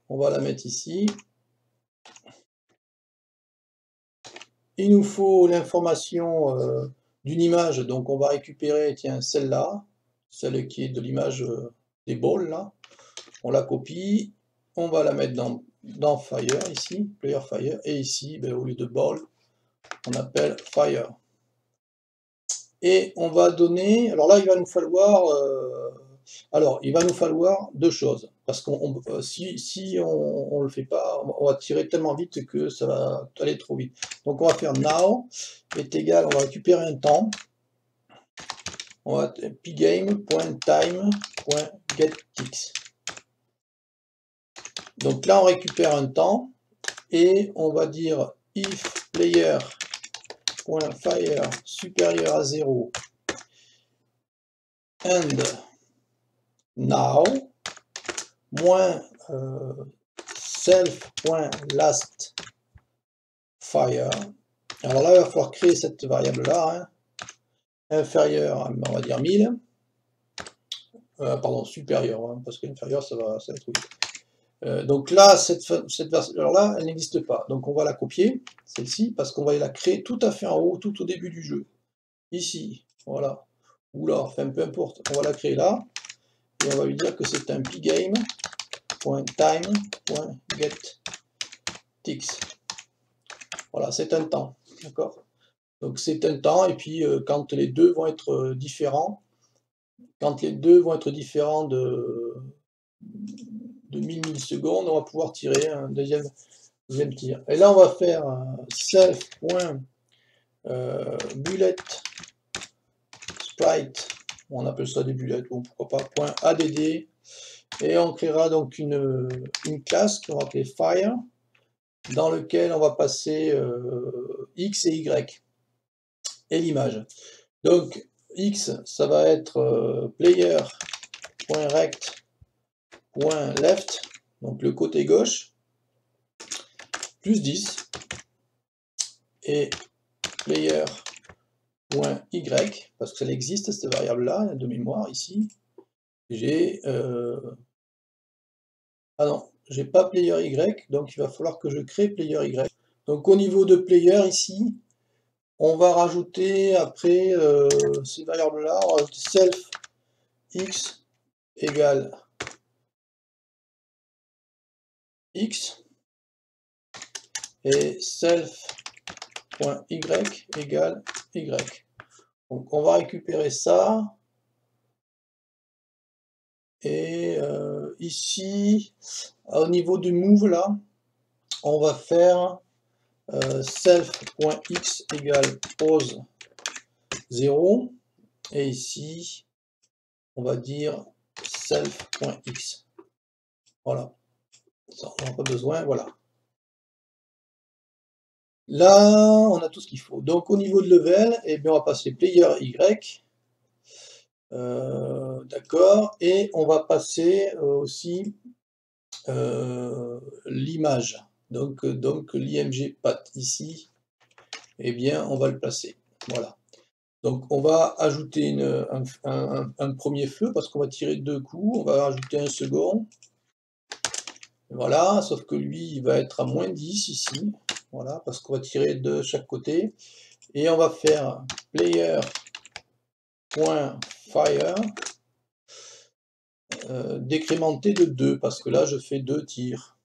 On va la mettre ici. Il nous faut l'information d'une image, donc on va récupérer, tiens, celle-là, celle qui est de l'image des balls, là. On la copie, on va la mettre dans Fire, ici, Player Fire, et ici, ben, au lieu de ball, on appelle Fire. Et on va donner, alors là, il va nous falloir deux choses, parce que si on le fait pas, on va tirer tellement vite que ça va aller trop vite. Donc on va faire now est égal, on va récupérer un temps, on va pgame.time.getTix. Donc là on récupère un temps, et on va dire if player.fire supérieur à 0 and now moins self.lastFire. Alors là, il va falloir créer cette variable-là, hein, inférieur, on va dire 1000, pardon, supérieur, hein, parce qu'inférieur, ça va être oui. Donc là, cette version-là, elle n'existe pas. Donc on va la copier, celle-ci, parce qu'on va la créer tout à fait en haut, tout au début du jeu. Ici, voilà. Ou là, enfin peu importe, on va la créer là, et on va lui dire que c'est un pgame.time.getTix. Voilà, c'est un temps, d'accord? Donc c'est un temps, et puis quand les deux vont être différents, de 1000 millisecondes, on va pouvoir tirer un deuxième tir. Et là, on va faire self.bullet sprite, on appelle ça des bullets, bon pourquoi pas, .add, et on créera donc une classe qu'on va appeler fire, dans lequel on va passer x et y, et l'image. Donc x, ça va être player.rect.left, donc le côté gauche, plus 10, et player.y, parce que ça existe cette variable-là, de mémoire ici, j'ai... ah non, j'ai pas player y, donc il va falloir que je crée player y. Donc au niveau de player ici, on va rajouter après ces variables-là, on va rajouter self x égale x et self.y égale y. Donc on va récupérer ça, et ici, au niveau du move là, on va faire self.x égale pose 0, et ici on va dire self.x. Voilà, ça on n'a pas besoin, voilà. Là, on a tout ce qu'il faut. Donc au niveau de level, eh bien, on va passer player y, d'accord, et on va passer aussi l'image. Donc l'IMG path ici, eh bien, on va le placer. Voilà. Donc, on va ajouter un premier feu, parce qu'on va tirer 2 coups. On va rajouter un second. Voilà, sauf que lui, il va être à moins 10 ici. Voilà, parce qu'on va tirer de chaque côté. Et on va faire player.fire décrémenté de 2, parce que là, je fais 2 tirs.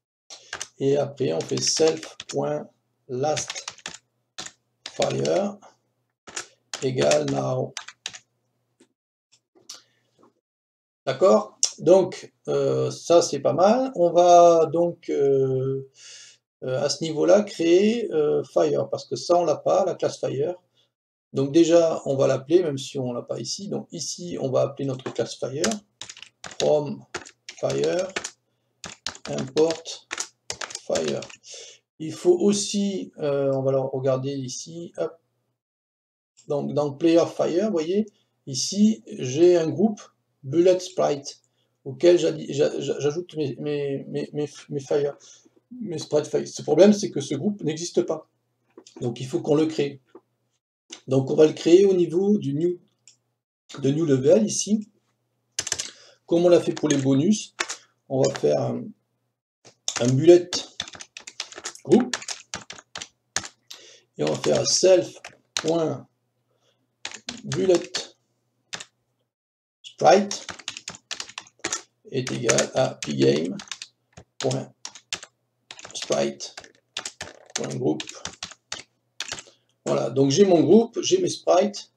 Et après, on fait self.lastFire égale now. D'accord? Donc, ça, c'est pas mal. On va donc, à ce niveau-là, créer Fire, parce que ça, on l'a pas, la classe Fire. Donc déjà, on va l'appeler, même si on l'a pas ici. Donc ici, on va appeler notre classe Fire, from Fire, import Fire. Il faut aussi, on va le regarder ici, hop. Donc dans Player Fire, vous voyez, ici, j'ai un groupe Bullet Sprite, auquel j'ajoute mes Fire, mes Sprite Fire. Ce problème, c'est que ce groupe n'existe pas. Donc il faut qu'on le crée. Donc on va le créer au niveau du new level ici. Comme on l'a fait pour les bonus, on va faire un bullet group et on va faire self.bullet sprite est égal à pgame.sprite.group. Voilà, donc j'ai mon groupe, j'ai mes sprites,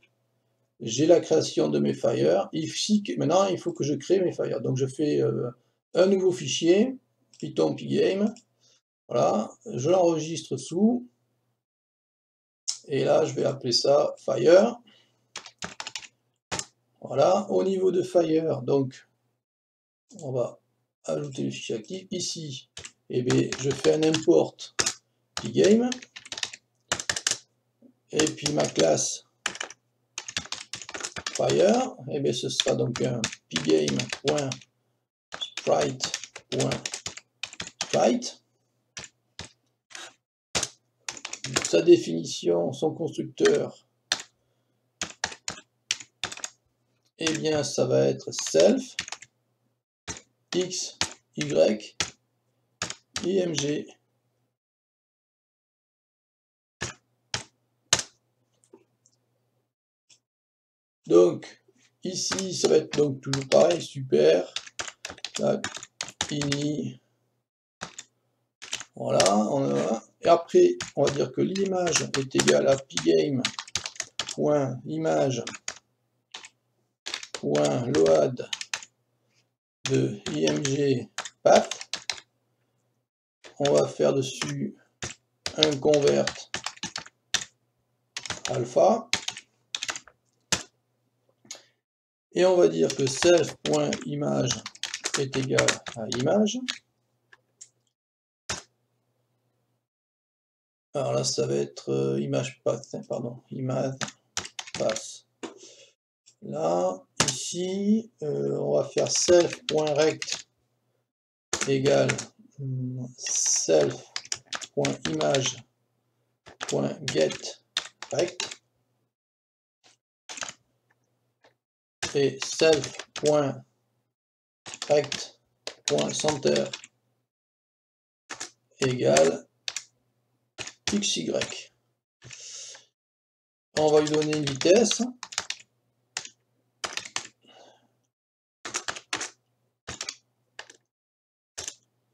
j'ai la création de mes fires. Ici, maintenant, il faut que je crée mes fires. Donc je fais un nouveau fichier, Python pgame. Voilà, je l'enregistre sous. Et là, je vais appeler ça fire. Voilà, au niveau de fire, donc, on va ajouter le fichier actif. Ici, eh bien, je fais un import pgame. Et puis ma classe fire, eh bien, ce sera donc un pgame.sprite.sprite. Sa définition, son constructeur, eh bien, ça va être self x, y, img. Donc, ici, ça va être donc toujours pareil, super. Ini. Voilà, et après, on va dire que l'image est égale à pgame.image.load de img path. On va faire dessus un convert alpha. Et on va dire que self.image est égal à image. Alors là, ça va être image path, pardon, image path. Là, ici, on va faire self.rect égale self.image.getRect et self.rect.center égale XY. On va lui donner une vitesse.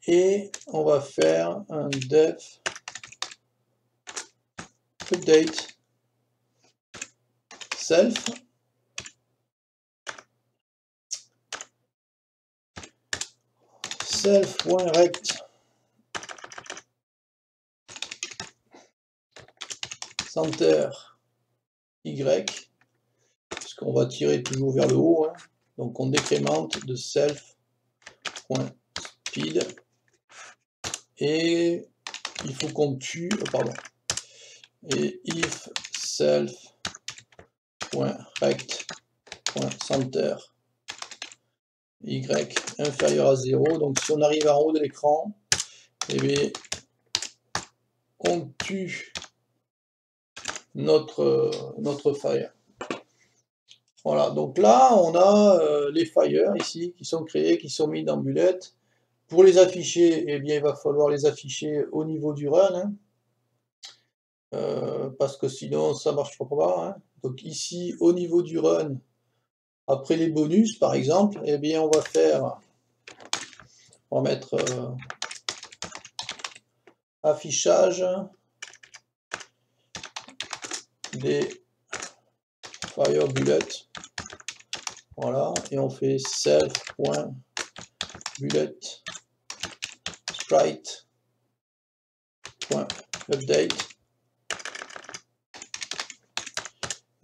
Et on va faire un def update self self.rect center y, puisqu'on va tirer toujours vers le haut, hein. Donc on décrémente de self.speed et il faut qu'on tue, pardon, et if self.rect.center y inférieur à 0, donc si on arrive en haut de l'écran, eh bien, on tue notre fire. Voilà, donc là, on a les fires ici qui sont créés, qui sont mis dans Bullet. Pour les afficher, eh bien, il va falloir les afficher au niveau du run, hein, parce que sinon, ça ne marchera pas. Hein. Donc ici, au niveau du run, après les bonus, par exemple, eh bien, on va mettre affichage des fire bullet. Voilà, et on fait self.bullet sprite.update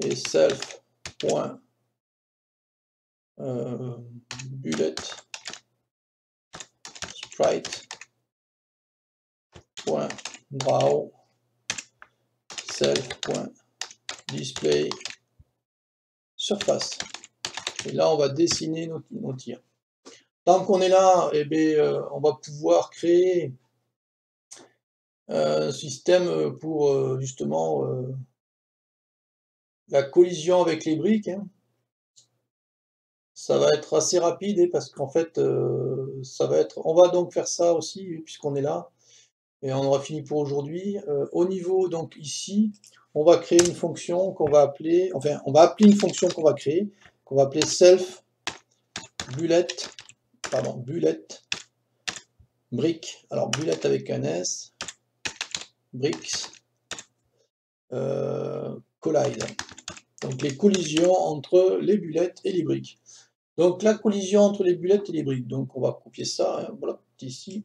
et self.bullet sprite.draw self.display surface. Et là, on va dessiner nos tirs. Tant qu'on est là, eh bien, on va pouvoir créer un système pour justement la collision avec les briques. Hein. Ça va être assez rapide parce qu'en fait, ça va être. On va donc faire ça aussi puisqu'on est là et on aura fini pour aujourd'hui. Au niveau donc ici, on va créer une fonction qu'on va appeler. Enfin, on va appeler une fonction qu'on va créer, qu'on va appeler self bullet. Pardon, bullet brick. Alors bullet avec un S. Bricks collide. Donc les collisions entre les bullets et les briques. Donc la collision entre les bullets et les briques. Donc on va copier ça, hein, voilà, ici.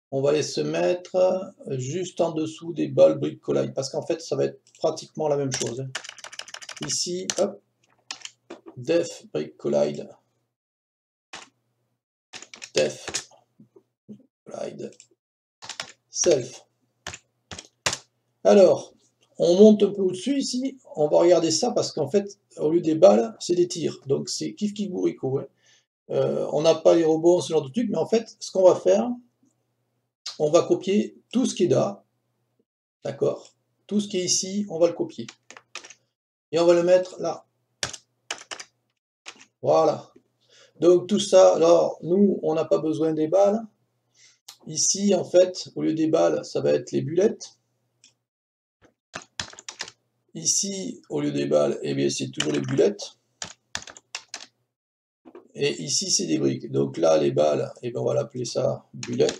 On va les se mettre juste en dessous des balles brick collide, parce qu'en fait ça va être pratiquement la même chose. Hein. Ici, hop, def brick collide, def collide, self. Alors, on monte un peu au-dessus ici, on va regarder ça parce qu'en fait, au lieu des balles, c'est des tirs. Donc c'est kiff kiff bourricot. Hein. On n'a pas les robots, ce genre de truc, mais en fait, ce qu'on va faire, on va copier tout ce qui est là, d'accord? Tout ce qui est ici, on va le copier. Et on va le mettre là. Voilà. Donc tout ça, alors nous, on n'a pas besoin des balles. Ici, en fait, au lieu des balles, ça va être les bullets. Ici, au lieu des balles, eh bien, c'est toujours les bullets. Et ici, c'est des briques. Donc là, les balles, eh bien, on va l'appeler ça bullet.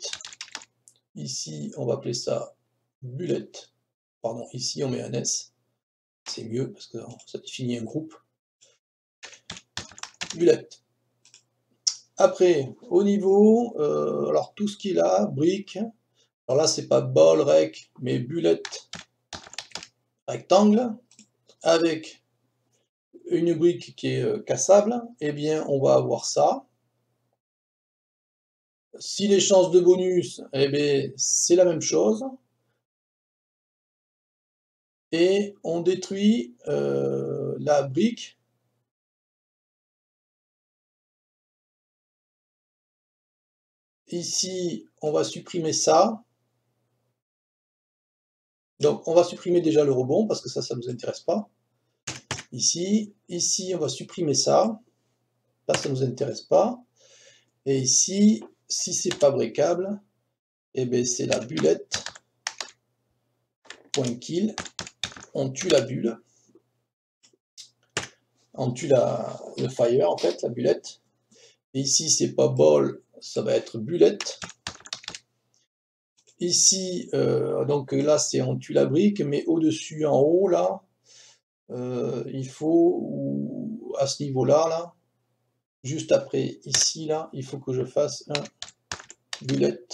Ici, on va appeler ça bullet. Pardon, ici, on met un S. C'est mieux parce que ça définit un groupe. Bullet. Après, au niveau, alors tout ce qui est là, briques. Alors là, c'est pas ball, rec, mais bullet rectangle. Avec une brique qui est cassable, eh bien, on va avoir ça. Si les chances de bonus, eh bien, c'est la même chose. Et on détruit la brique. Ici, on va supprimer ça. Donc, on va supprimer déjà le rebond, parce que ça ne nous intéresse pas. Ici, on va supprimer ça. Ça ne nous intéresse pas. Et ici, si c'est pas briquable, eh bien, c'est la bullette. .kill. On tue la bulle. On tue le fire, en fait, la bullette. Et ici, c'est pas ball, ça va être bullet. Ici, donc là, c'est on tue la brique, mais au-dessus, en haut, là, il faut, à ce niveau-là, là, juste après, ici, là, il faut que je fasse un bullet.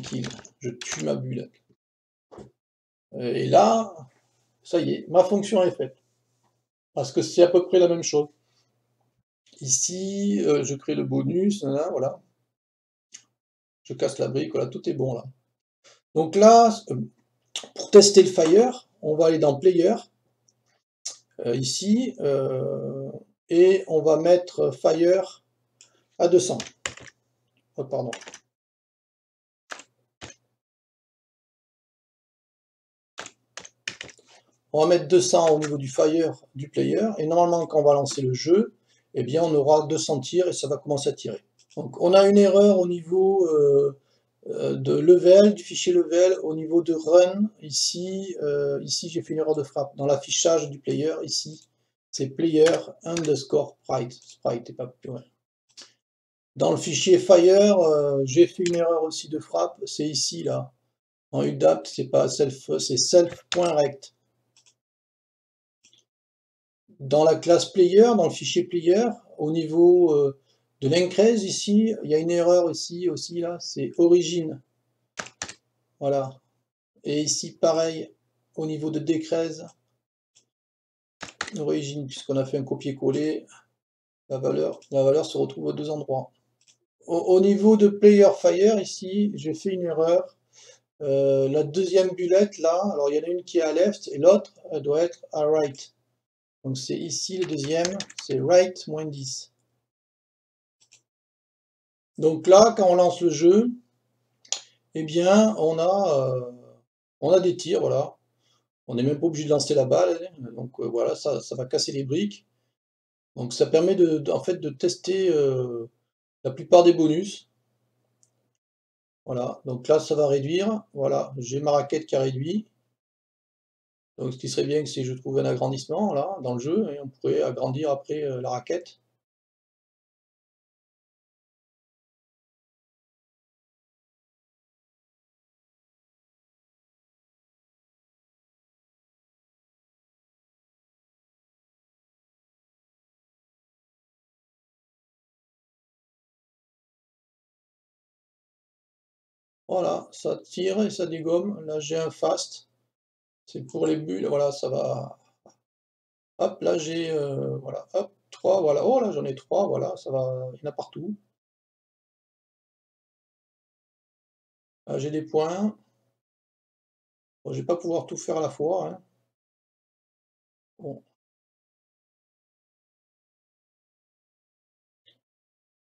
Kill. Je tue ma bulle. Et là, ça y est, ma fonction est faite. Parce que c'est à peu près la même chose. Ici, je crée le bonus, là, voilà. Je casse la brique, voilà, tout est bon là. Donc là, pour tester le fire, on va aller dans Player, ici, et on va mettre Fire à 200. Oh, pardon. on va mettre 200 au niveau du fire du player, et normalement quand on va lancer le jeu, eh bien on aura 200 tirs et ça va commencer à tirer. Donc on a une erreur au niveau de level, du fichier level, au niveau de run, ici, ici j'ai fait une erreur de frappe, dans l'affichage du player, ici, c'est player underscore sprite, et pas plus loin. Dans le fichier fire, j'ai fait une erreur aussi de frappe, c'est ici, là. En UDAPT, c'est pas self, c'est self.rect. Dans la classe player, dans le fichier player, au niveau de l'increase, ici, il y a une erreur ici aussi, là, c'est origin. Voilà. Et ici, pareil, au niveau de decrease, origine, puisqu'on a fait un copier-coller, la valeur se retrouve aux deux endroits. Au niveau de player fire, ici, j'ai fait une erreur. La deuxième bullette, là, alors il y en a une qui est à left, et l'autre, elle doit être à right. Donc c'est ici le deuxième, c'est right moins 10. Donc là, quand on lance le jeu, eh bien, on a des tirs, voilà. On n'est même pas obligé de lancer la balle, donc voilà, ça va casser les briques. Donc ça permet en fait, de tester la plupart des bonus. Voilà, donc là, ça va réduire. Voilà, j'ai ma raquette qui a réduit. Donc ce qui serait bien, c'est que je trouve un agrandissement, là, dans le jeu, et on pourrait agrandir après la raquette. Voilà, ça tire et ça dégomme. Là, j'ai un fast. C'est pour les bulles, voilà, ça va. Hop, là, j'ai, voilà, hop, 3, voilà. Oh là, j'en ai 3, voilà, ça va, il y en a partout. Là, j'ai des points. Bon, je vais pas pouvoir tout faire à la fois, hein. Bon.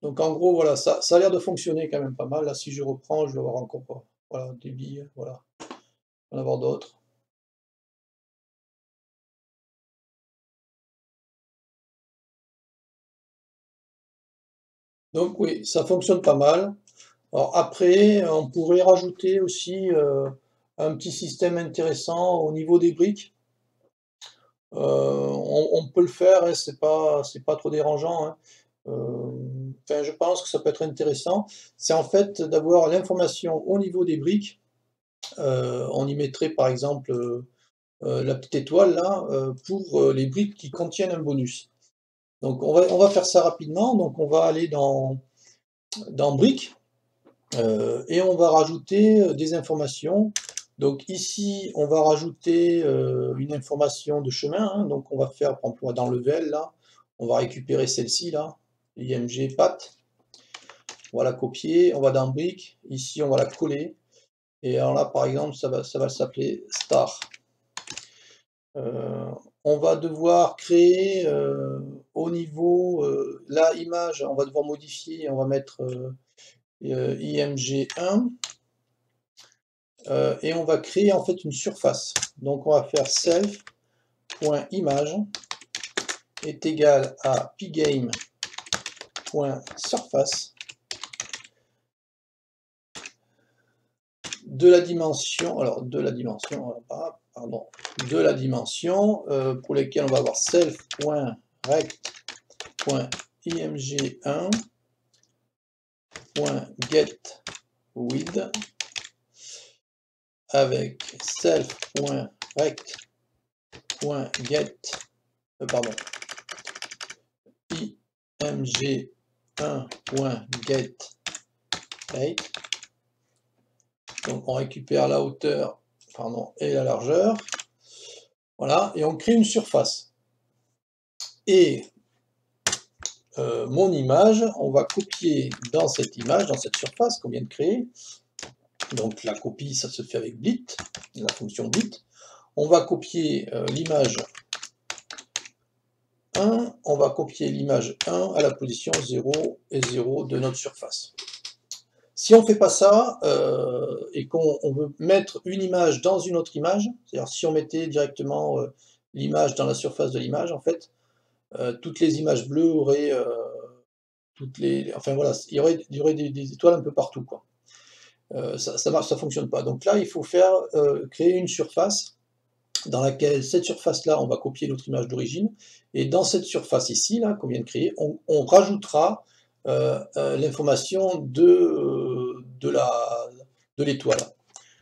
Donc en gros, voilà, ça a l'air de fonctionner quand même pas mal. Là, si je reprends, je vais avoir encore, voilà, des billes, voilà. Il va y en avoir d'autres. Donc oui, ça fonctionne pas mal. Alors après, on pourrait rajouter aussi un petit système intéressant au niveau des briques. On peut le faire, hein, c'est pas trop dérangeant, hein. Enfin, je pense que ça peut être intéressant. C'est en fait d'avoir l'information au niveau des briques. On y mettrait par exemple la petite étoile là pour les briques qui contiennent un bonus. Donc on va faire ça rapidement. Donc on va aller dans briques. Et on va rajouter des informations. Donc ici, on va rajouter une information de chemin, hein. Donc on va faire, par exemple, dans level, là, on va récupérer celle-ci, là, IMG path. On va la copier, on va dans brique, ici on va la coller. Et alors là, par exemple, ça va s'appeler star. On va devoir créer au niveau, la image, on va devoir modifier, on va mettre IMG1. Et on va créer en fait une surface. Donc on va faire self.image est égal à pgame.surface de la dimension, alors de la dimension, pardon, de la dimension pour lesquelles on va avoir self.rect.img1.getWidth avec self.rect.get pardon, img1.getHeight. Donc on récupère la hauteur, pardon, et la largeur. Voilà, et on crée une surface. Et mon image, on va copier dans cette image, dans cette surface qu'on vient de créer. Donc la copie, ça se fait avec blit, la fonction blit. On va copier l'image 1, on va copier l'image 1 à la position 0 et 0 de notre surface. Si on ne fait pas ça, et qu'on veut mettre une image dans une autre image, c'est-à-dire si on mettait directement, l'image dans la surface de l'image, en fait, toutes les images bleues auraient, toutes les enfin voilà, il y aurait des étoiles un peu partout, quoi. Ça fonctionne pas. Donc là, il faut faire, créer une surface dans laquelle cette surface-là, on va copier notre image d'origine, et dans cette surface ici, là, qu'on vient de créer, on rajoutera l'information de l'étoile.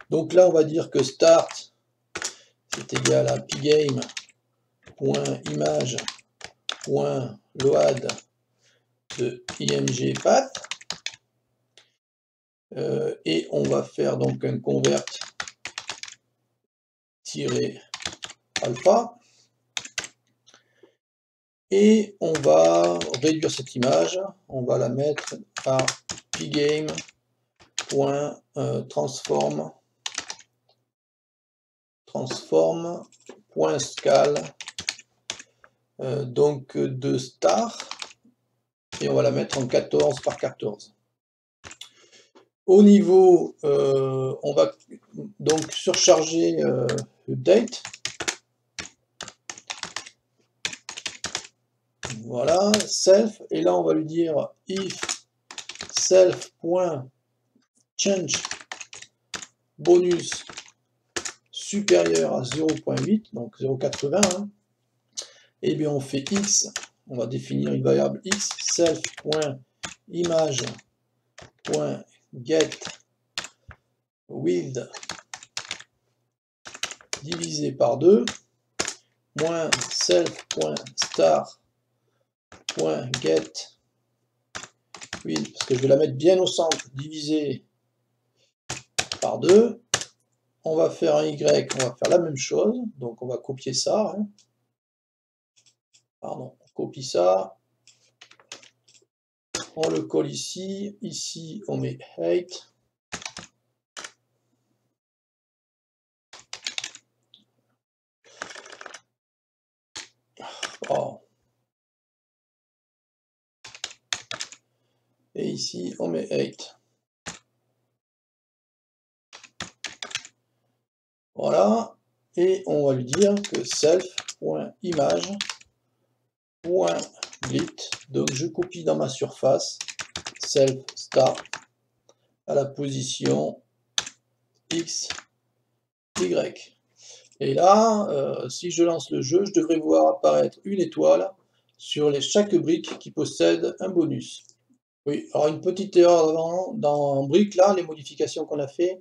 Donc là, on va dire que start, c'est égal à pgame.image.load de imgpath, et on va faire donc un convert-alpha, et on va réduire cette image, on va la mettre à transform.scale, donc de star, et on va la mettre en 14 par 14. Au niveau, on va donc surcharger update. Voilà, self, et là on va lui dire if self.change bonus supérieur à 0.8, donc 0.80, hein, et bien on fait x, on va définir une variable x, self.image.getWidth divisé par 2, moins self.star.getWidth, parce que je vais la mettre bien au centre, divisé par 2. On va faire un y, on va faire la même chose, donc on va copier ça, hein. Pardon, on copie ça, on le colle ici, ici on met height, oh. Et ici on met height. Voilà, et on va lui dire que self.image.glit, donc je copie dans ma surface self start à la position x, y. Et là, si je lance le jeu, je devrais voir apparaître une étoile sur chaque brique qui possède un bonus. Oui, alors une petite erreur dans brique, là, les modifications qu'on a fait,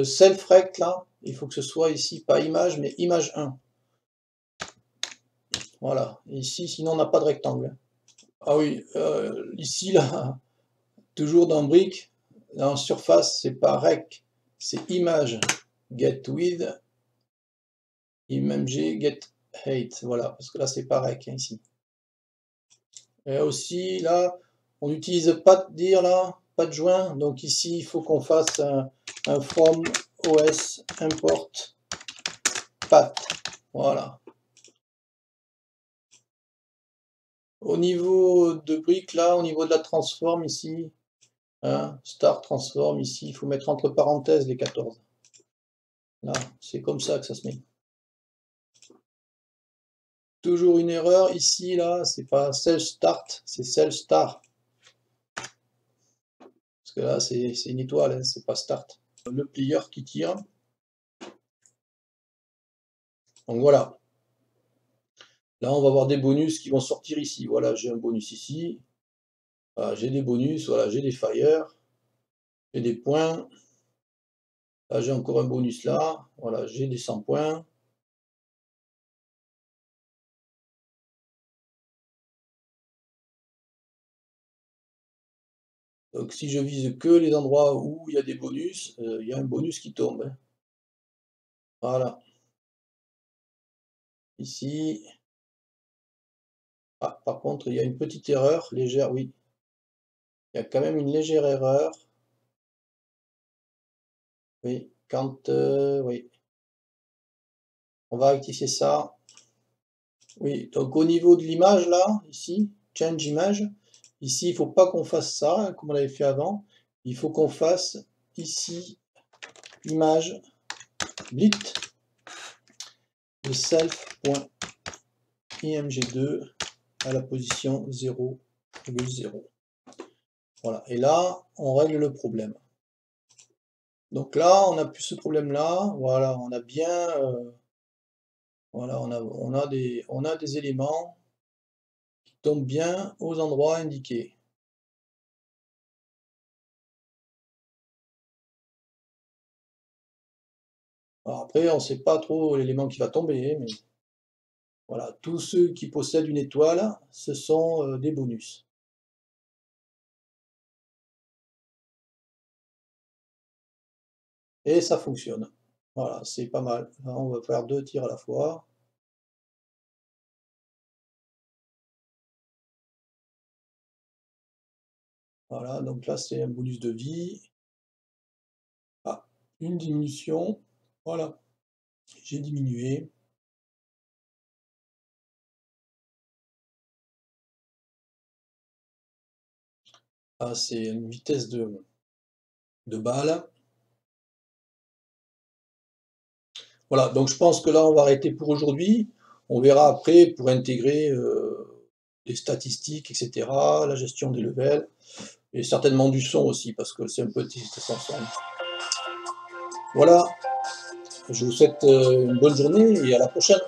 self-rect, là, il faut que ce soit ici, pas image, mais image 1. Voilà, ici, sinon on n'a pas de rectangle. Ah oui, ici, là, toujours dans brique, en surface, c'est pas rec, c'est image getWidth, img getHeight, voilà, parce que là, c'est pas rec, hein, ici. Et aussi, là, on n'utilise pas de dire, là, pas de joint, donc ici, il faut qu'on fasse un from os import path, voilà. Au niveau de brique, là, au niveau de la transform, ici, hein, start transform, ici, il faut mettre entre parenthèses les 14. Là, c'est comme ça que ça se met. Toujours une erreur, ici, là, c'est pas self start, c'est self star. Parce que là, c'est une étoile, hein, c'est pas start. Le plier qui tire. Donc voilà. Là, on va avoir des bonus qui vont sortir ici. Voilà, j'ai un bonus ici. Voilà, j'ai des bonus, voilà, j'ai des fire. J'ai des points. Là, j'ai encore un bonus là. Voilà, j'ai des 100 points. Donc si je vise que les endroits où il y a des bonus, il y a un bonus qui tombe, hein. Voilà. Ici. Ah, par contre, il y a une petite erreur, légère, oui. Il y a quand même une légère erreur. Oui, quand... oui. On va rectifier ça. Oui, donc au niveau de l'image, là, ici, change image, ici, il ne faut pas qu'on fasse ça, comme on l'avait fait avant. il faut qu'on fasse ici image blit de self.img2 à la position 0,0. Voilà, et là, on règle le problème. Donc là, on n'a plus ce problème-là. Voilà, on a bien, voilà, on a des éléments qui tombent bien aux endroits indiqués. Alors après, on ne sait pas trop l'élément qui va tomber, mais voilà, tous ceux qui possèdent une étoile, ce sont des bonus. Et ça fonctionne. Voilà, c'est pas mal. Là, on va faire 2 tirs à la fois. Voilà, donc là, c'est un bonus de vie. Ah, une diminution. Voilà, j'ai diminué. Ah, c'est une vitesse de balle. Voilà, donc je pense que là, on va arrêter pour aujourd'hui. On verra après pour intégrer les statistiques, etc., la gestion des levels, et certainement du son aussi, parce que c'est un petit ensemble. Voilà, je vous souhaite une bonne journée et à la prochaine.